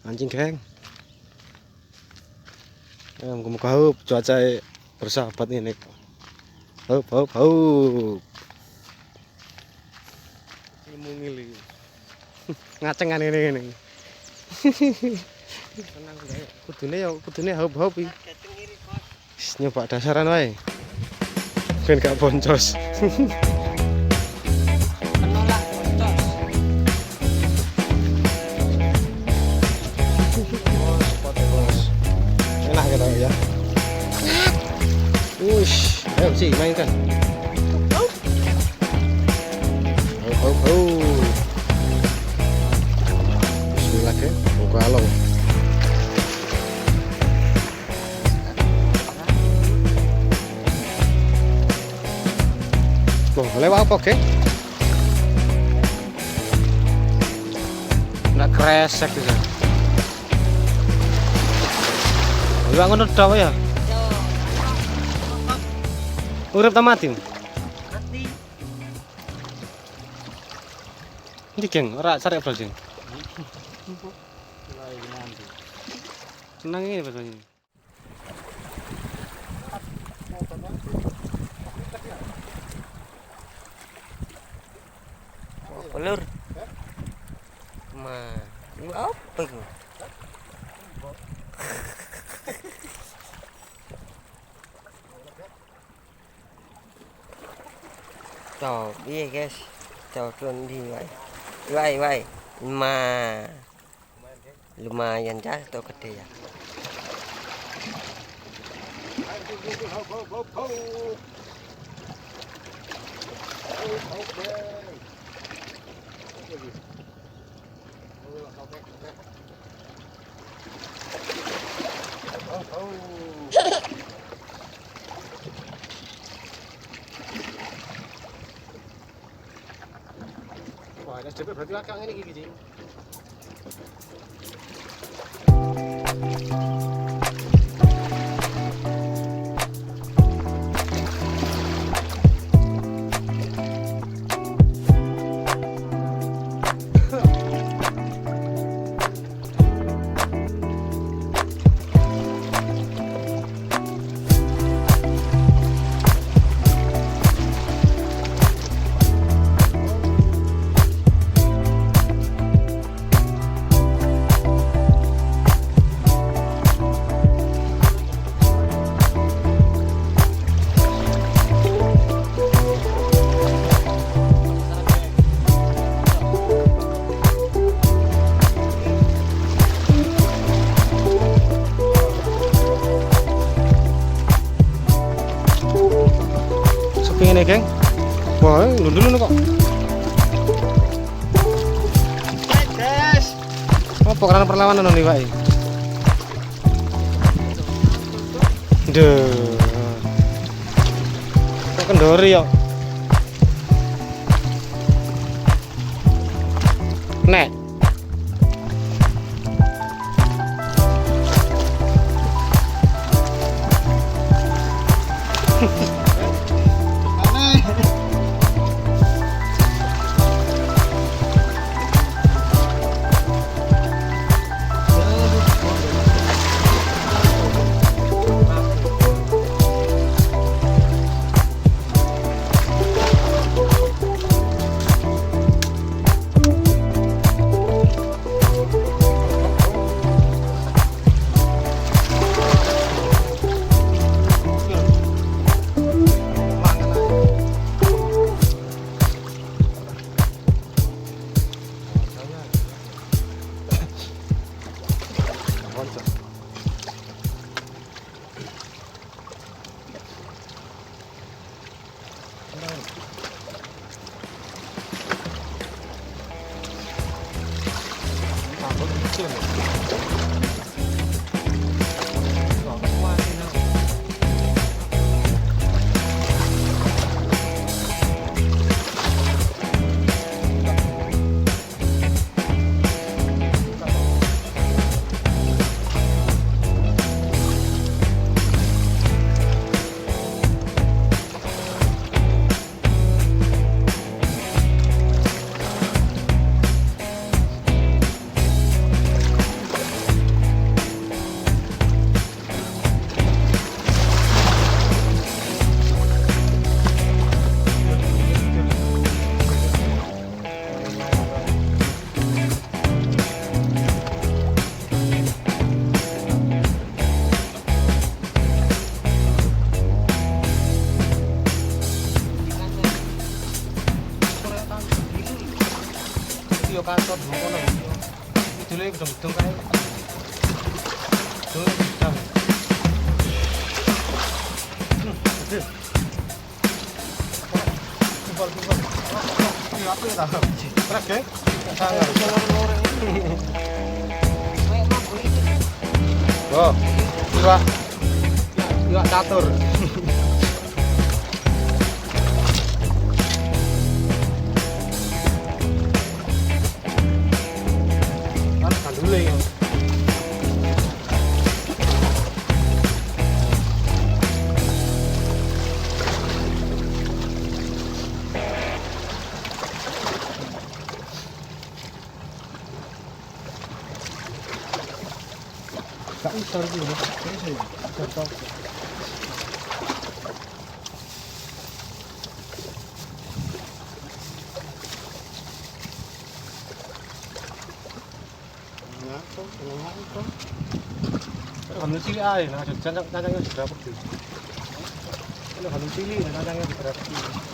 Mancing geng. Muka cuaca bersahabat ini. Haup. Mungil iki. Ngacengan ini. Tenang bae. Kudune haup iki. Nyoba dasaran wae. Ben gak boncos. Enak gitu ya. Wush, ayo sih mainkan. Bismillah ke, buka along. Loh, lewat apa ke? Nggak kresek gitu. Iwak ngono tok ya. Urip ta mati? Mati. Ndi geng, ora sarek bal jeng. Senang ini bahasanya. Pelur. Apa itu? Tuh, iya guys, turun di wai, lumayan jatuh gede ya. Wah, ini cepet berarti akang ini gigi. Ini geng, wah dulu kok. Apa karena perlawanan nih pak? Duh, kok kendori ya? Nek. gedung kayak gedung hitam. Gede. Kumpul. Iya, apa ya tahu? Keras, geng? Sangat. Oh, iwak catur. Kan gandule ya. Gak usah dulu, ini saya tahu. Kamu cilik aja, nah cacangnya berapa tuh? Kalau kamu cilik, cacangnya berapa tuh?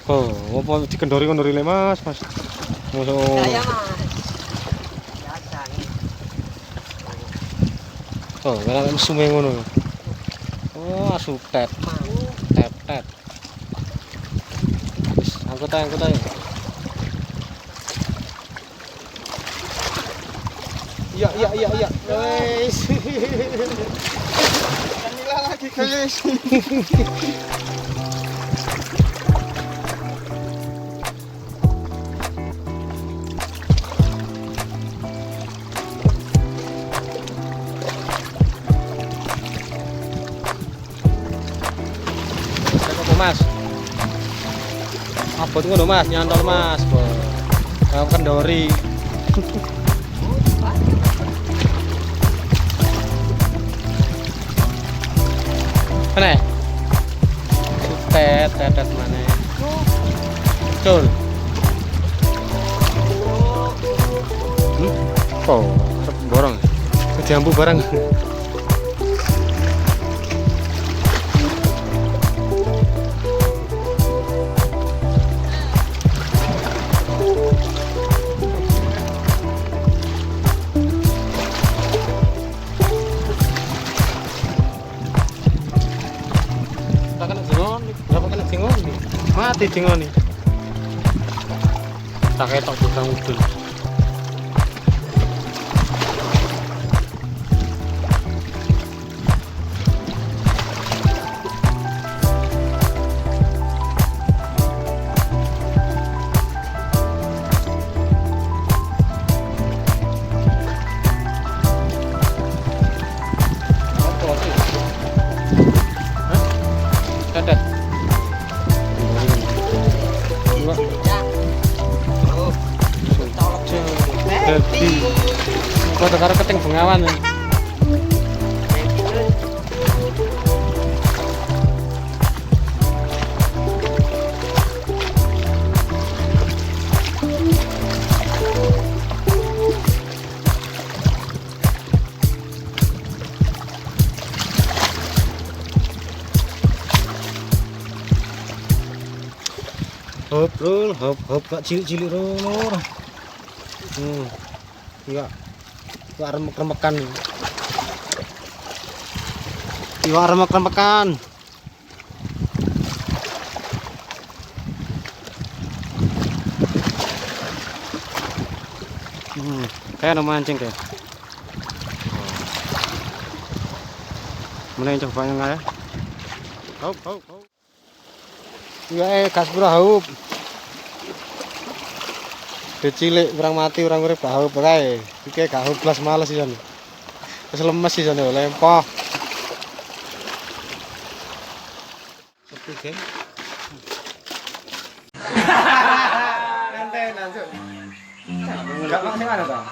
Oh, apa dikendori-kendori le Mas? Masuk. Saya Mas. Biasa nih. Oh, karena mesume ngono. Oh, asu tet. Tet. Wis, angkut aja. Iya. Wes. Kamila lagi guys. Mas. Apa tuh ngono Mas? Nyantol Mas. Kamu kendori. Mana? Tetet mana? Betul. Oh, borong. Kejambu barang. Mati jengon nih. Tak ketok tukang udun. Dadat. Jadi, kok karo keting bengawan. Hop, Kak cilik-cilik lur. Iya. Iwak remek-remekan. Kayak mancing kayak. Mana yang coba yang ya? Hop. Iya gas pura haup. Cilik orang mati orang urip haup kae. Iki gak haup blas males sih jane. Wis lemes sih jane lempoh. Sepi geng. Nanti. Enggak maksud mana, Bang?